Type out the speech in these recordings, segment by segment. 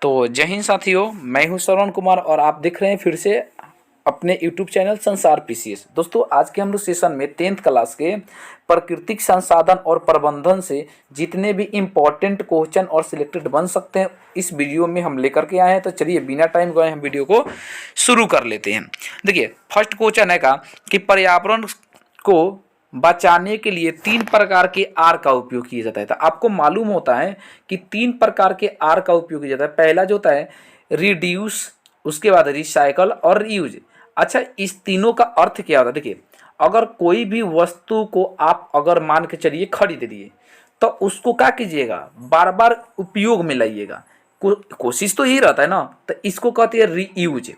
तो जय हिंद साथियों, मैं हूं श्रवण कुमार और आप देख रहे हैं फिर से अपने YouTube चैनल संसार पीसीएस। दोस्तों, आज के हम लोग सेशन में 10th क्लास के प्राकृतिक संसाधन और प्रबंधन से जितने भी इम्पोर्टेंट क्वेश्चन और सिलेक्टेड बन सकते हैं इस वीडियो में हम लेकर के आए हैं। तो चलिए बिना टाइम गए हम वीडियो को शुरू कर लेते हैं। देखिए, फर्स्ट क्वेश्चन है कि पर्यावरण को बचाने के लिए 3 प्रकार के आर का उपयोग किया जाता है। तो आपको मालूम होता है कि 3 प्रकार के आर का उपयोग किया जाता है। पहला जो होता है रिड्यूस, उसके बाद रिसाइकल और रीयूज। अच्छा, इस तीनों का अर्थ क्या होता है? देखिए, अगर कोई भी वस्तु को आप अगर मान के चलिए खरीद लिए तो उसको क्या कीजिएगा, बार बार उपयोग में लाइएगा। कोशिश तो यही रहता है ना। तो इसको कहते हैं रीयूज।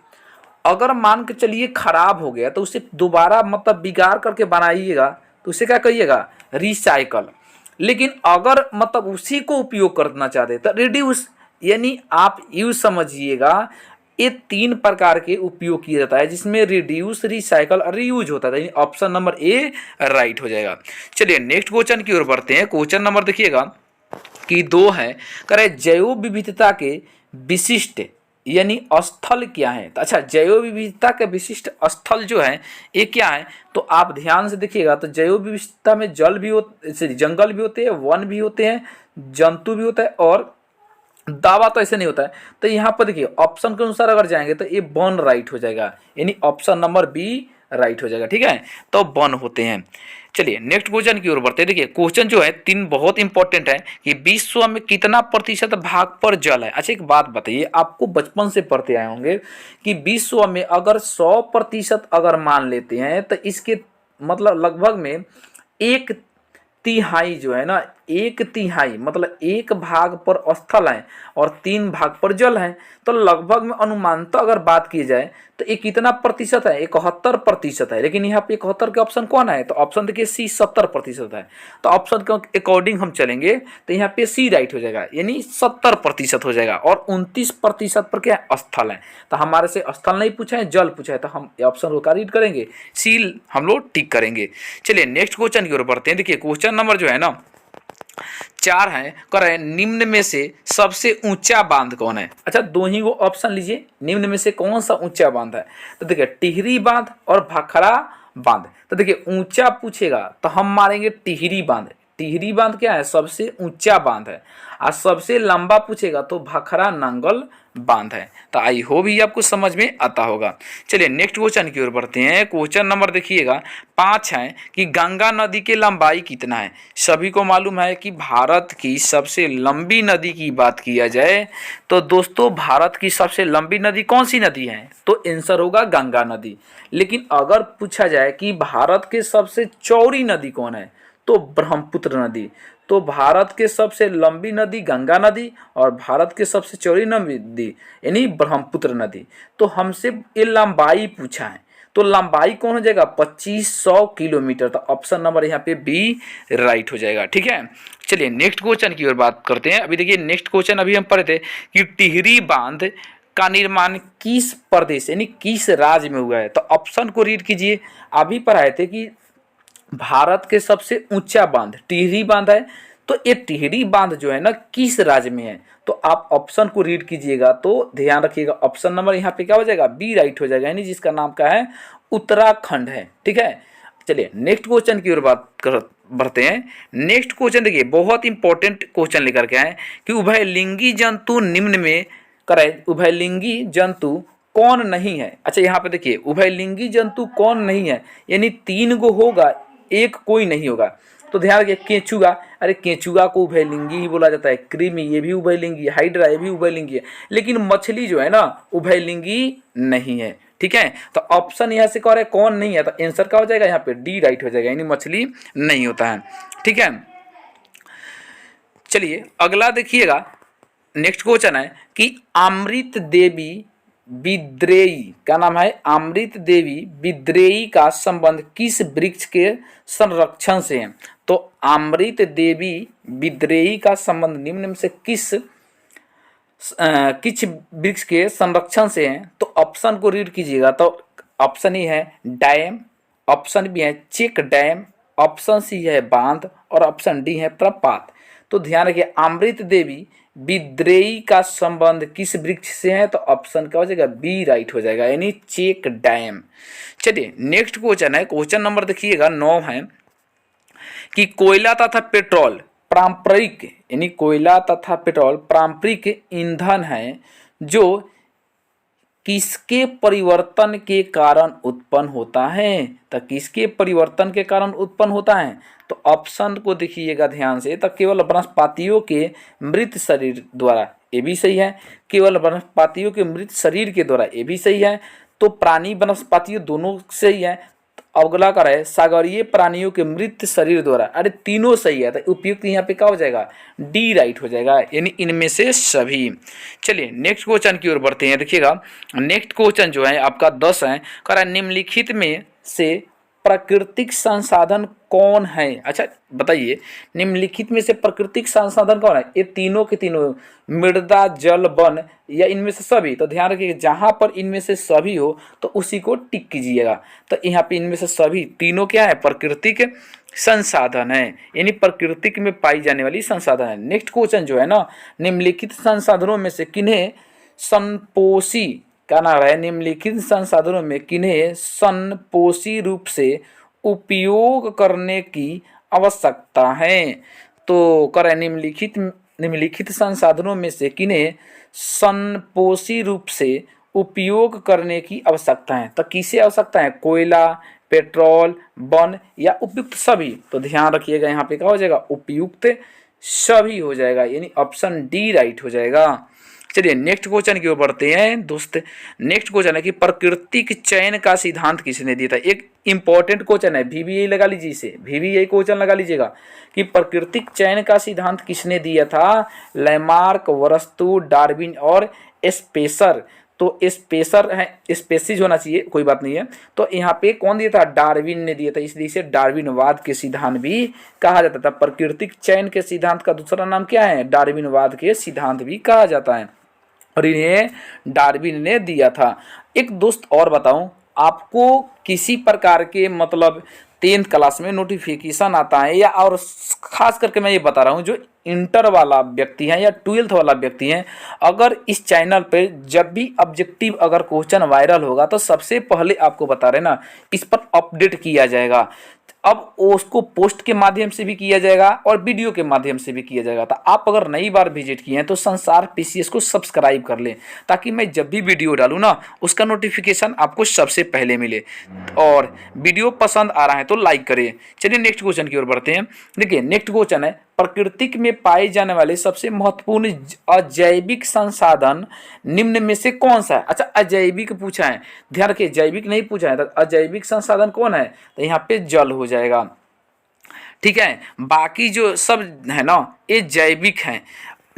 अगर मान के चलिए खराब हो गया तो उसे दोबारा मतलब बिगाड़ करके बनाइएगा तो उसे क्या कहिएगा, रिसाइकल। लेकिन अगर मतलब उसी को उपयोग करना चाहते तो रिड्यूस, यानी आप यूज समझिएगा। ये 3 प्रकार के उपयोग किया जाता है जिसमें रिड्यूस, रिसाइकल और रीयूज होता है। ऑप्शन नंबर ए राइट हो जाएगा। चलिए नेक्स्ट क्वेश्चन की ओर बढ़ते हैं। क्वेश्चन नंबर देखिएगा कि 2 है, करे जैव विविधता के विशिष्ट यानी स्थल क्या है। तो अच्छा, जैव विविधता के विशिष्ट स्थल जो है ये क्या है, तो आप ध्यान से देखिएगा। तो जैव विविधता में जल भी होते, जंगल भी होते हैं, वन भी होते हैं, जंतु भी होता है और दावा तो ऐसे नहीं होता है। तो यहाँ पर देखिए ऑप्शन के अनुसार अगर जाएंगे तो ये वन राइट हो जाएगा, यानी ऑप्शन नंबर बी राइट हो जाएगा। ठीक है, तो वन होते हैं। चलिए नेक्स्ट क्वेश्चन की ओर बढ़ते हैं। देखिए क्वेश्चन जो है 3 बहुत इंपॉर्टेंट है कि विश्व में कितना प्रतिशत भाग पर जल है। अच्छा, एक बात बताइए, आपको बचपन से पढ़ते आए होंगे कि विश्व में अगर 100% अगर मान लेते हैं तो इसके मतलब लगभग में 1/3 जो है ना, 1/3 मतलब 1 भाग पर स्थल है और 3 भाग पर जल है। तो लगभग में अनुमानतः अगर बात की जाए तो ये कितना प्रतिशत है, 71% है। लेकिन यहाँ पे 71 के ऑप्शन कौन है, तो ऑप्शन देखिए सी 70% है। तो ऑप्शन के अकॉर्डिंग हम चलेंगे तो यहाँ पे सी राइट हो जाएगा, यानी 70% हो जाएगा। और 29% पर क्या है, स्थल है। तो हमारे से स्थल नहीं पूछा है, जल पूछा है, तो हम ऑप्शन को रीड करेंगे, सी हम लोग टिक करेंगे। चलिए नेक्स्ट क्वेश्चन की ओर बढ़ते हैं। देखिए क्वेश्चन नंबर जो है ना 4 है, करें निम्न में से सबसे ऊंचा बांध कौन है। अच्छा, 2 ही वो ऑप्शन लीजिए, निम्न में से कौन सा ऊंचा बांध है। तो देखिए टिहरी बांध और भाखड़ा बांध। तो देखिए ऊंचा पूछेगा तो हम मारेंगे टिहरी बांध। टिहरी बांध क्या है, सबसे ऊंचा बांध है। और सबसे लंबा पूछेगा तो भाखड़ा नांगल बांध है। तो आई होप ये आपको समझ में आता होगा। चलिए नेक्स्ट क्वेश्चन की ओर बढ़ते हैं। क्वेश्चन नंबर देखिएगा 5 है कि गंगा नदी की लंबाई कितना है। सभी को मालूम है कि भारत की सबसे लंबी नदी की बात किया जाए तो दोस्तों भारत की सबसे लंबी नदी कौन सी नदी है, तो आंसर होगा गंगा नदी। लेकिन अगर पूछा जाए कि भारत के सबसे चौड़ी नदी कौन है, तो ब्रह्मपुत्र नदी। तो भारत के सबसे लंबी नदी गंगा नदी और भारत के सबसे चौड़ी नदी यानी ब्रह्मपुत्र नदी। तो हमसे ये लंबाई पूछा है, तो लंबाई कौन हो जाएगा, 2500 किलोमीटर। तो ऑप्शन नंबर यहाँ पे बी राइट हो जाएगा। ठीक है, चलिए नेक्स्ट क्वेश्चन की ओर बात करते हैं। अभी देखिए नेक्स्ट क्वेश्चन अभी हम पढ़े थे कि टिहरी बांध का निर्माण किस प्रदेश यानी किस राज्य में हुआ है। तो ऑप्शन को रीड कीजिए। अभी पढ़ाए थे कि भारत के सबसे ऊंचा बांध टिहरी बांध है। तो ये टिहरी बांध जो है ना किस राज्य में है, तो आप ऑप्शन को रीड कीजिएगा तो ध्यान रखिएगा ऑप्शन नंबर यहाँ पे क्या हो जाएगा, बी राइट हो जाएगा, यानी जिसका नाम क्या है, उत्तराखंड है। ठीक है, चलिए नेक्स्ट क्वेश्चन की ओर बात कर बढ़ते हैं। नेक्स्ट क्वेश्चन देखिए बहुत इंपॉर्टेंट क्वेश्चन लेकर के आए कि उभयलिंगी जंतु निम्न में करें उभयलिंगी जंतु कौन नहीं है। अच्छा, यहाँ पे देखिए उभयलिंगी जंतु कौन नहीं है, यानी 3 गो होगा, एक कोई नहीं होगा। तो ध्यान रखिए केंचुआ, अरे केंचुआ को उभयलिंगी ही बोला जाता है। कृमि ये भी उभयलिंगी है, हाइड्रा ये भी उभयलिंगी है। लेकिन मछली जो है ना उभयलिंगी नहीं है। ठीक है, तो ऑप्शन यहाँ से कह रहे कौन नहीं है, तो आंसर क्या हो जाएगा यहाँ पे, डी राइट हो जाएगा, यानी मछली नहीं होता है। ठीक है, चलिए अगला देखिएगा। नेक्स्ट क्वेश्चन है कि अमृत देवी विद्रेई, क्या नाम है, अमृत देवी विद्रेई का संबंध किस वृक्ष के संरक्षण से है। तो अमृत देवी विद्रेई का संबंध निम्न में से किस वृक्ष के संरक्षण से है। तो ऑप्शन को रीड कीजिएगा। तो ऑप्शन ही है डैम, ऑप्शन बी है चेक डैम, ऑप्शन सी है बांध और ऑप्शन डी है प्रपात। तो ध्यान रखिए अमृत देवी विद्रेई का संबंध किस वृक्ष से है? तो ऑप्शन क्या हो जाएगा? बी राइट हो जाएगा, यानी चेक डैम। चलिए नेक्स्ट क्वेश्चन है, क्वेश्चन नंबर देखिएगा 9 है कि कोयला तथा पेट्रोल पारंपरिक, यानी कोयला तथा पेट्रोल पारंपरिक ईंधन है जो किसके परिवर्तन के कारण उत्पन्न होता है? तो किसके परिवर्तन के कारण उत्पन्न होता है? तो ऑप्शन को देखिएगा ध्यान से, तो केवल वनस्पतियों के मृत शरीर द्वारा, ये भी सही है। केवल वनस्पतियों के मृत शरीर के द्वारा, ये भी सही है। तो प्राणी वनस्पतियों दोनों सही है। तो अगला का है सागरीय प्राणियों के मृत शरीर द्वारा, अरे तीनों सही है। तो उपयुक्त यहाँ पे क्या हो जाएगा? डी राइट हो जाएगा, यानी इनमें से सभी। चलिए नेक्स्ट क्वेश्चन की ओर बढ़ते हैं। देखिएगा नेक्स्ट क्वेश्चन जो है आपका 10 है, कह रहा है निम्नलिखित में से प्राकृतिक संसाधन कौन है? अच्छा बताइए, निम्नलिखित में से प्राकृतिक संसाधन कौन है? ये तीनों के तीनों, मृदा, जल, वन, या इनमें से सभी? तो ध्यान रखिए, जहां पर इनमें से सभी हो तो उसी को टिक कीजिएगा। तो यहाँ पे इनमें से सभी तीनों क्या है? प्राकृतिक संसाधन है, यानी प्रकृति में पाई जाने वाली संसाधन है। नेक्स्ट क्वेश्चन जो है ना, निम्नलिखित संसाधनों में से किन्हें संपोषी क्या नाम है? निम्नलिखित संसाधनों में किन्हें संपोषी रूप से उपयोग करने की आवश्यकता है? तो कर निम्नलिखित संसाधनों में से किन्हें संपोषी रूप से उपयोग करने की आवश्यकता है? तो किसे आवश्यकता है? कोयला, पेट्रोल, वन, या उपयुक्त सभी? तो ध्यान रखिएगा यहाँ पे क्या हो जाएगा? उपयुक्त सभी हो जाएगा, यानी ऑप्शन डी राइट हो जाएगा। चलिए नेक्स्ट क्वेश्चन की ओर बढ़ते हैं दोस्त। नेक्स्ट क्वेश्चन है कि प्राकृतिक चयन का सिद्धांत किसने दिया था? एक इंपॉर्टेंट क्वेश्चन है, VVI लगा लीजिए, इसे VVI क्वेश्चन लगा लीजिएगा कि प्राकृतिक चयन का सिद्धांत किसने दिया था? लैमार्क, वरस्तु, डार्विन और स्पेसर। तो स्पेसर है, स्पेसिज होना चाहिए, कोई बात नहीं है। तो यहाँ पे कौन दिया था? डार्विन ने दिया था, इसलिए इसे डार्विनवाद के सिद्धांत भी कहा जाता था। प्राकृतिक चयन के सिद्धांत का दूसरा नाम क्या है? डार्विनवाद के सिद्धांत भी कहा जाता है, और इन्हें डार्विन ने दिया था। एक दोस्त और बताऊं, आपको किसी प्रकार के मतलब 10th क्लास में नोटिफिकेशन आता है, या और खास करके मैं ये बता रहा हूँ जो इंटर वाला व्यक्ति है या 12th वाला व्यक्ति है, अगर इस चैनल पे जब भी ऑब्जेक्टिव अगर क्वेश्चन वायरल होगा तो सबसे पहले आपको बता रहे ना, इस पर अपडेट किया जाएगा। अब उसको पोस्ट के माध्यम से भी किया जाएगा और वीडियो के माध्यम से भी किया जाएगा। तो आप अगर नई बार विजिट किए हैं तो संसार PCS को सब्सक्राइब कर लें, ताकि मैं जब भी वीडियो डालूँ ना उसका नोटिफिकेशन आपको सबसे पहले मिले। और वीडियो पसंद आ रहा है तो लाइक करें। चलिए नेक्स्ट क्वेश्चन की ओर बढ़ते हैं। देखिए नेक्स्ट क्वेश्चन है, प्राकृतिक में पाए जाने वाले सबसे महत्वपूर्ण अजैविक संसाधन निम्न में से कौन सा है? अच्छा अजैविक पूछा है, ध्यान रखिए, जैविक नहीं पूछा है। तो अजैविक संसाधन कौन है? तो यहाँ पे जल हो जाएगा, ठीक है। बाकी जो सब है ना ये जैविक है।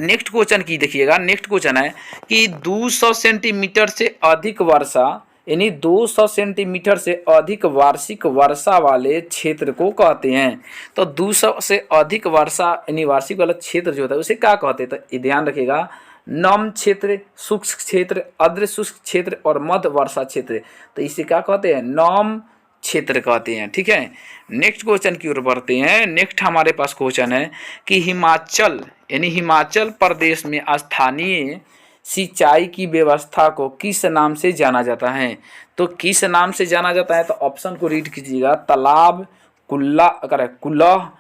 नेक्स्ट क्वेश्चन की देखिएगा, नेक्स्ट क्वेश्चन है कि 200 सेंटीमीटर से अधिक वर्षा, यानी 200 सेंटीमीटर से अधिक वार्षिक वर्षा वाले क्षेत्र को कहते हैं। तो 200 से अधिक वर्षा यानी वार्षिक वाला क्षेत्र जो होता है उसे क्या कहते हैं? तो ध्यान रखिएगा, नम क्षेत्र, शुष्क क्षेत्र, अर्ध शुष्क क्षेत्र और मध्य वर्षा क्षेत्र। तो इसे क्या कहते हैं? नम क्षेत्र कहते हैं, ठीक है। नेक्स्ट क्वेश्चन की ओर बढ़ते हैं। नेक्स्ट हमारे पास क्वेश्चन है कि हिमाचल यानी हिमाचल प्रदेश में स्थानीय सिंचाई की व्यवस्था को किस नाम से जाना जाता है? तो किस नाम से जाना जाता है? तो ऑप्शन को रीड कीजिएगा, तालाब, कुल्लह,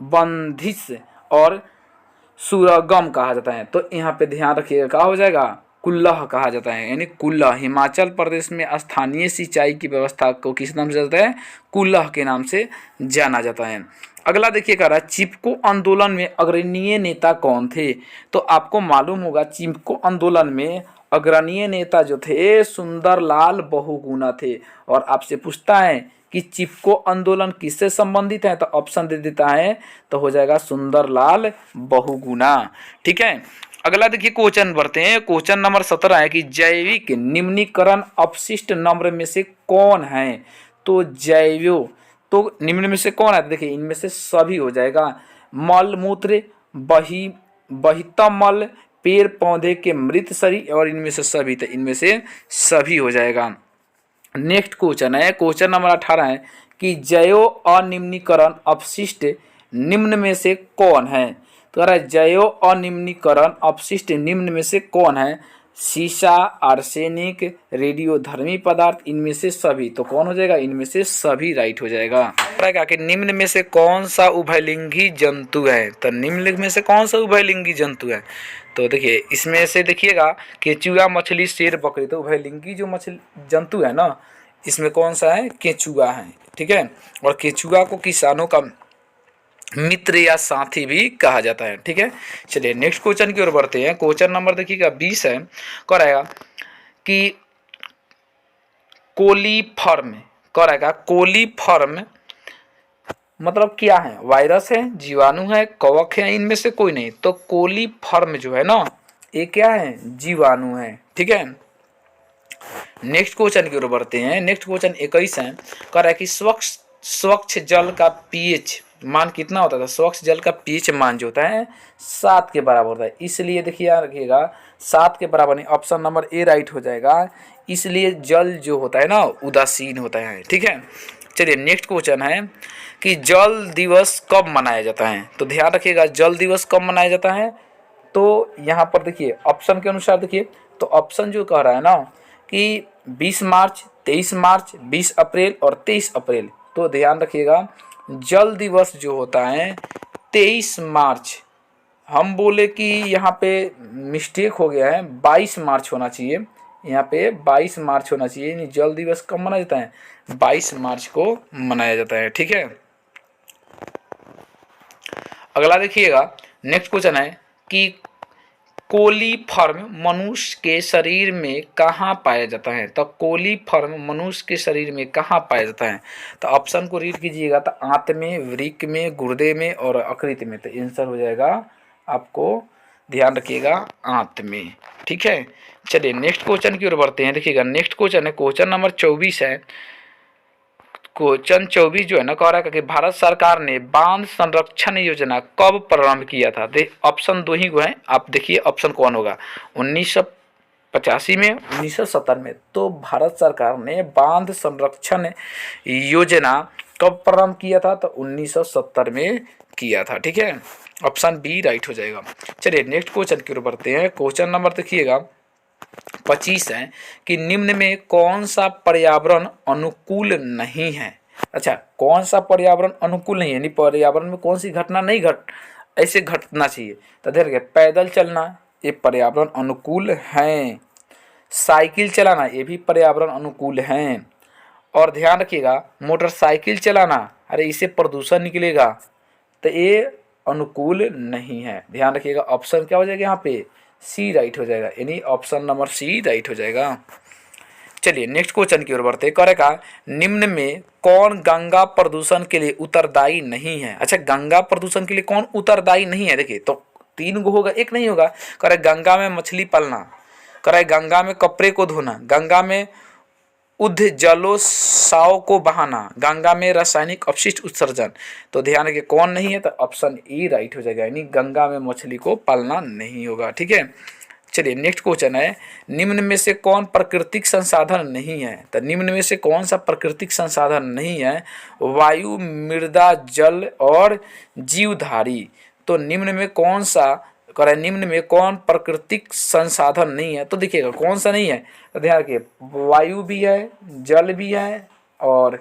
बंधिश और सुरगम कहा जाता है। तो यहाँ पे ध्यान रखिएगा क्या हो जाएगा? कुल्लह कहा जाता है, यानी कुल्लह। हिमाचल प्रदेश में स्थानीय सिंचाई की व्यवस्था को किस नाम से जाता है? कुल्लह के नाम से जाना जाता है। अगला देखिए कह रहा है चिपको आंदोलन में अग्रणीय नेता कौन थे? तो आपको मालूम होगा चिपको आंदोलन में अग्रणीय नेता जो थे सुंदरलाल बहुगुणा थे। और आपसे पूछता है कि चिपको आंदोलन किससे संबंधित है? तो ऑप्शन दे देता है, तो हो जाएगा सुंदरलाल बहुगुणा, ठीक है। अगला देखिए क्वेश्चन बढ़ते हैं। क्वेश्चन नंबर 17 है कि जैविक निम्नीकरण अपशिष्ट नम्र में से कौन है? तो जैवो तो निम्न में से कौन है? देखिए इनमें से सभी हो जाएगा, मल मूत्र, बहिता मल, पेड़ पौधे के मृत शरीर और इनमें से सभी। तो इनमें से सभी हो जाएगा। नेक्स्ट क्वेश्चन है, क्वेश्चन नंबर 18 है कि जैव अनिम्नीकरण अपशिष्ट निम्न में से कौन है? तो कह रहा है जैव अनिम्नीकरण अपशिष्ट निम्न में से कौन है? सीसा, आर्सेनिक, रेडियोधर्मी पदार्थ, इनमें से सभी। तो कौन हो जाएगा? इनमें से सभी राइट हो जाएगा। कि निम्न में से कौन सा उभयलिंगी जंतु है? तो निम्न में से कौन सा उभयलिंगी जंतु है? तो देखिए इसमें से देखिएगा केचुआ, मछली, शेर, बकरी। तो उभयलिंगी जो मछली जंतु है ना, इसमें कौन सा है? केचुआ है। ठीक है, और केचुआ को किसानों का मित्र या साथी भी कहा जाता है। ठीक है, चलिए नेक्स्ट क्वेश्चन की ओर बढ़ते हैं। क्वेश्चन नंबर देखिएगा 20 है। कह रहेगा कि कोलीफॉर्म, कह रहेगा कोलीफॉर्म मतलब क्या है? वायरस है, जीवाणु है, कवक है, इनमें से कोई नहीं। तो कोलीफॉर्म जो है ना, ये क्या है? जीवाणु है। ठीक है, नेक्स्ट क्वेश्चन की ओर बढ़ते हैं। नेक्स्ट क्वेश्चन 21 है। कह रहा है कि स्वच्छ जल का पीएच मान कितना होता था? स्वच्छ जल का पीएच मान जो होता है 7 के बराबर होता है। इसलिए देखिए यार रखिएगा 7 के बराबर नहीं, ऑप्शन नंबर ए राइट हो जाएगा। इसलिए जल जो होता है ना उदासीन होता है। ठीक है, चलिए नेक्स्ट क्वेश्चन है कि जल दिवस कब मनाया जाता है? तो ध्यान रखिएगा जल दिवस कब मनाया जाता है। तो यहाँ पर देखिए ऑप्शन के अनुसार देखिए, तो ऑप्शन जो कह रहा है ना कि 20 मार्च, 23 मार्च, 20 अप्रैल और 23 अप्रैल। तो ध्यान रखिएगा जल दिवस जो होता है 23 मार्च। हम बोले कि यहाँ पे मिस्टेक हो गया है, 22 मार्च होना चाहिए। यहाँ पे 22 मार्च होना चाहिए। यानी जल दिवस कब मनाया जाता है? 22 मार्च को मनाया जाता है। ठीक है, अगला देखिएगा नेक्स्ट क्वेश्चन है कि कोलीफॉर्म मनुष्य के शरीर में कहाँ पाया जाता है? तो कोलीफॉर्म मनुष्य के शरीर में कहाँ पाया जाता है? तो ऑप्शन को रीड कीजिएगा। तो आंत में, वृक्क में, गुर्दे में और यकृत में। तो आंसर हो जाएगा आपको, ध्यान रखिएगा, आंत में। ठीक है, चलिए नेक्स्ट क्वेश्चन की ओर बढ़ते हैं। देखिएगा नेक्स्ट क्वेश्चन है, क्वेश्चन नंबर 24 है। क्वेश्चन 24 जो है ना कह रहा है कि भारत सरकार ने बांध संरक्षण योजना कब प्रारंभ किया था? ऑप्शन 2 ही है, आप देखिए ऑप्शन कौन होगा? 1985 में, 1970 में। तो भारत सरकार ने बांध संरक्षण योजना कब प्रारंभ किया था? तो 1970 में किया था। ठीक है, ऑप्शन बी राइट हो जाएगा। चलिए नेक्स्ट क्वेश्चन की ओर बढ़ते हैं। क्वेश्चन नंबर देखिएगा 25 है कि निम्न में कौन सा पर्यावरण अनुकूल नहीं है? अच्छा, कौन सा पर्यावरण अनुकूल नहीं है? यानी पर्यावरण में कौन सी घटना नहीं ऐसे घटना चाहिए? तो देखिए पैदल चलना ये पर्यावरण अनुकूल है, साइकिल चलाना ये भी पर्यावरण अनुकूल है, और ध्यान रखिएगा मोटरसाइकिल चलाना, अरे इससे प्रदूषण निकलेगा, तो ये अनुकूल नहीं है। ध्यान रखिएगा ऑप्शन क्या हो जाएगा यहाँ पे? सी राइट हो जाएगा। यानी ऑप्शन नंबर सी राइट हो जाएगा। चलिए नेक्स्ट क्वेश्चन की ओर बढ़ते। करेगा निम्न में कौन गंगा प्रदूषण के लिए उत्तरदायी नहीं है? अच्छा, गंगा प्रदूषण के लिए कौन उत्तरदायी नहीं है? देखिए तो 3 गो होगा, एक नहीं होगा। करे गंगा में मछली पालना, करे गंगा में कपड़े को धोना, गंगा में उद्ध जलोत्सव को बहाना, गंगा में रासायनिक अपशिष्ट उत्सर्जन। तो ध्यान रखिए कौन नहीं है? तो ऑप्शन ई राइट हो जाएगा। यानी गंगा में मछली को पालना नहीं होगा। ठीक है, चलिए नेक्स्ट क्वेश्चन है निम्न में से कौन प्राकृतिक संसाधन नहीं है? तो निम्न में से कौन सा प्राकृतिक संसाधन नहीं है? वायु, मृदा, जल और जीवधारी। तो निम्न में कौन सा करे? निम्न में कौन प्राकृतिक संसाधन नहीं है? तो देखिएगा कौन सा नहीं है? तो ध्यान रखिए वायु भी है, जल भी है, और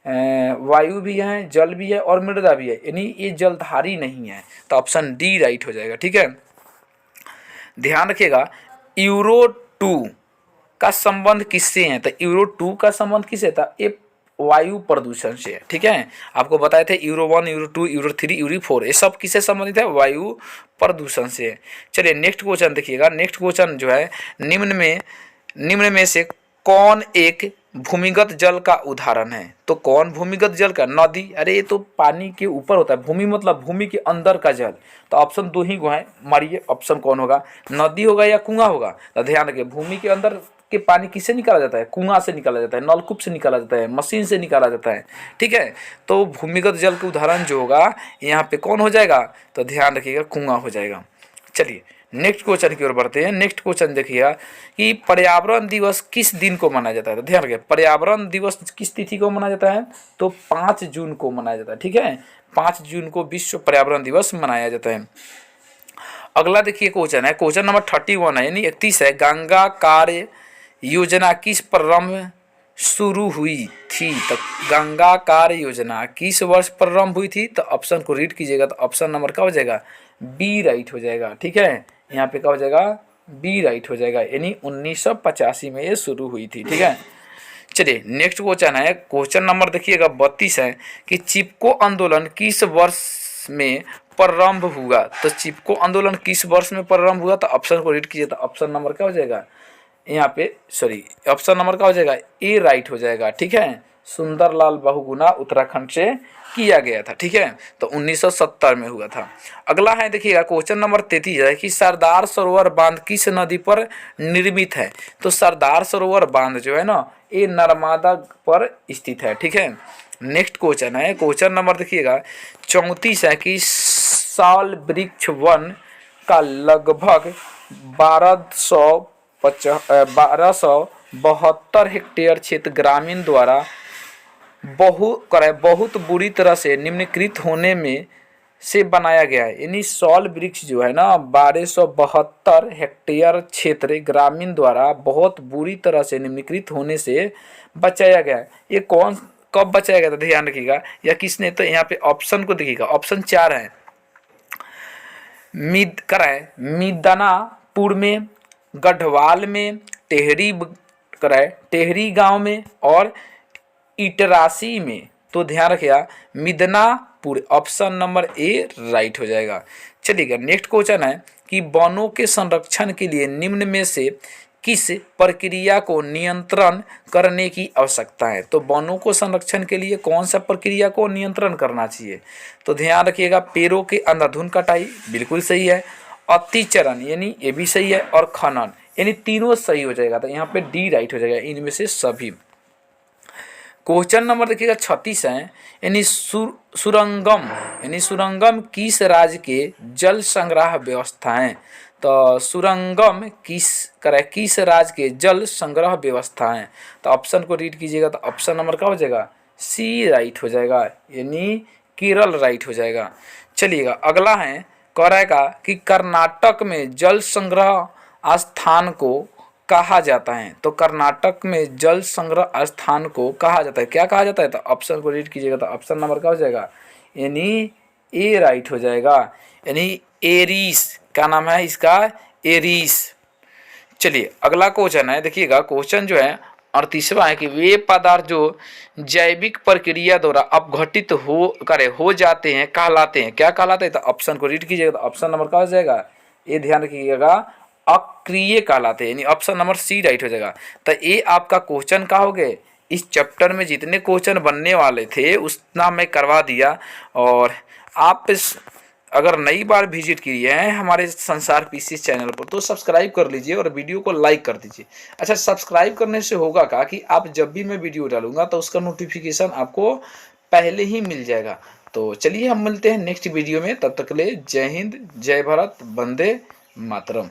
वायु भी है, जल भी है और मृदा भी है। यानी ये जलधारी नहीं है। तो ऑप्शन डी राइट हो जाएगा। ठीक है, ध्यान रखिएगा यूरो 2 का संबंध किससे है? तो यूरो 2 का संबंध किससे था? ये वायु प्रदूषण से है। ठीक है, आपको बताए थे यूरो 1, यूरो 2, यूरो 3, यूरो 4 ये सब किससे संबंधित है? वायु प्रदूषण से है। चलिए नेक्स्ट क्वेश्चन देखिएगा। नेक्स्ट क्वेश्चन जो है निम्न में से कौन एक भूमिगत जल का उदाहरण है? तो कौन भूमिगत जल का? नदी, अरे ये तो पानी के ऊपर होता है। भूमि मतलब भूमि के अंदर का जल। तो ऑप्शन 2 ही है, मारिए ऑप्शन कौन होगा? नदी होगा या कुआं होगा? तो ध्यान रखिए भूमि के अंदर के पानी किससे निकाला जाता है? कुआं से निकाला जाता है, नलकूप से निकाला जाता है, मशीन से निकाला जाता है। ठीक है, तो भूमिगत जल का उदाहरण जो होगा यहाँ पे कौन हो जाएगा? तो ध्यान रखिएगा कुआं हो जाएगा। चलिए नेक्स्ट क्वेश्चन की ओर बढ़ते हैं। नेक्स्ट क्वेश्चन देखिएगा कि पर्यावरण दिवस किस दिन को मनाया जाता है? तो ध्यान रखिए पर्यावरण दिवस किस तिथि को मनाया जाता है? तो 5 जून को मनाया जाता है। ठीक है, 5 जून को विश्व पर्यावरण दिवस मनाया जाता है। अगला देखिए क्वेश्चन है, क्वेश्चन नंबर 31 है यानी 31 है। गंगा कार्य योजना किस प्रारंभ शुरू हुई थी? तो गंगा कार्य योजना किस वर्ष प्रारंभ हुई थी? तो ऑप्शन को रीड कीजिएगा तो ऑप्शन नंबर क्या हो जाएगा? बी राइट हो जाएगा। ठीक है, यहाँ पे क्या हो जाएगा? बी राइट हो जाएगा, यानी 1985 में ये शुरू हुई थी। ठीक है, चलिए नेक्स्ट क्वेश्चन है, क्वेश्चन नंबर देखिएगा 32 है कि चिपको आंदोलन किस वर्ष में प्रारंभ हुआ? तो चिपको आंदोलन किस वर्ष में प्रारंभ हुआ? तो ऑप्शन को रीड कीजिए तो ऑप्शन नंबर क्या हो जाएगा? यहाँ पे सॉरी ऑप्शन नंबर क्या हो जाएगा? ए राइट हो जाएगा। ठीक है, सुंदरलाल बहुगुणा उत्तराखंड से किया गया था। ठीक है, तो 1970 में हुआ था। अगला है देखिएगा क्वेश्चन नंबर 33 है कि सरदार सरोवर बांध किस नदी पर निर्मित है? तो सरदार सरोवर बांध जो है ना, ये नर्मदा पर स्थित है। ठीक है, नेक्स्ट क्वेश्चन है, क्वेश्चन नंबर देखिएगा 34 है कि साल वृक्ष वन का लगभग 1272 हेक्टेयर क्षेत्र ग्रामीण द्वारा बहुत बुरी तरह से निम्नलिखित होने में से बनाया गया है। यानी साल वृक्ष जो है ना 1272 हेक्टेयर क्षेत्र ग्रामीण द्वारा बहुत बुरी तरह से निम्नलिखित होने से बचाया गया है। ये कौन कब बचाया गया था? ध्यान रखिएगा, या किसने? तो यहाँ पे ऑप्शन को देखिएगा, ऑप्शन 4 है। मिदनापुर में, गढ़वाल में, टेहरी गांव में और इटरासी में। तो ध्यान रखिएगा Midnapore, option number A right हो जाएगा। चलिएगा नेक्स्ट क्वेश्चन है कि वनों के संरक्षण के लिए निम्न में से किस प्रक्रिया को नियंत्रण करने की आवश्यकता है? तो वनों को संरक्षण के लिए कौन सा प्रक्रिया को नियंत्रण करना चाहिए? तो ध्यान रखिएगा पेड़ों के अंधाधुंध कटाई बिल्कुल सही है, अतिचरण यानी ये भी सही है, और खनन यानी तीनों सही हो जाएगा। तो यहाँ पे डी राइट हो जाएगा इनमें से सभी। क्वेश्चन नंबर देखिएगा 36 है यानी सुरंगम किस राज्य के जल संग्रह व्यवस्था है? तो सुरंगम किस राज्य के जल संग्रह व्यवस्था है? तो ऑप्शन को रीड कीजिएगा तो ऑप्शन नंबर क्या हो जाएगा? सी राइट हो जाएगा, यानी केरल राइट हो जाएगा। चलिएगा अगला है, कह रहेगा कि कर्नाटक में जल संग्रह स्थान को कहा जाता है। तो कर्नाटक में जल संग्रह स्थान को कहा जाता है, क्या कहा जाता है? तो ऑप्शन को रीड कीजिएगा तो ऑप्शन नंबर क्या हो जाएगा? यानी ए राइट हो जाएगा, यानी एरिस, क्या नाम है इसका? एरिस। चलिए अगला क्वेश्चन है, देखिएगा क्वेश्चन जो है 38वां है कि वे पदार्थ जो जैविक प्रक्रिया द्वारा अपघटित हो जाते हैं कहलाते हैं, क्या कहलाते हैं? तो ऑप्शन को रीड कीजिएगा तो ऑप्शन नंबर क्या हो जाएगा? ये ध्यान रखिएगा अक्रिय कहलाते हैं, यानी ऑप्शन नंबर सी राइट हो जाएगा। तो ये आपका क्वेश्चन क्या हो गए? इस चैप्टर में जितने क्वेश्चन बनने वाले थे उतना मैं करवा दिया। और आप अगर नई बार विजिट किए हैं हमारे संसार पीसी चैनल पर तो सब्सक्राइब कर लीजिए और वीडियो को लाइक कर दीजिए। अच्छा, सब्सक्राइब करने से होगा क्या कि आप जब भी मैं वीडियो डालूंगा तो उसका नोटिफिकेशन आपको पहले ही मिल जाएगा। तो चलिए हम मिलते हैं नेक्स्ट वीडियो में, तब तक के लिए जय हिंद, जय भारत, वंदे मातरम।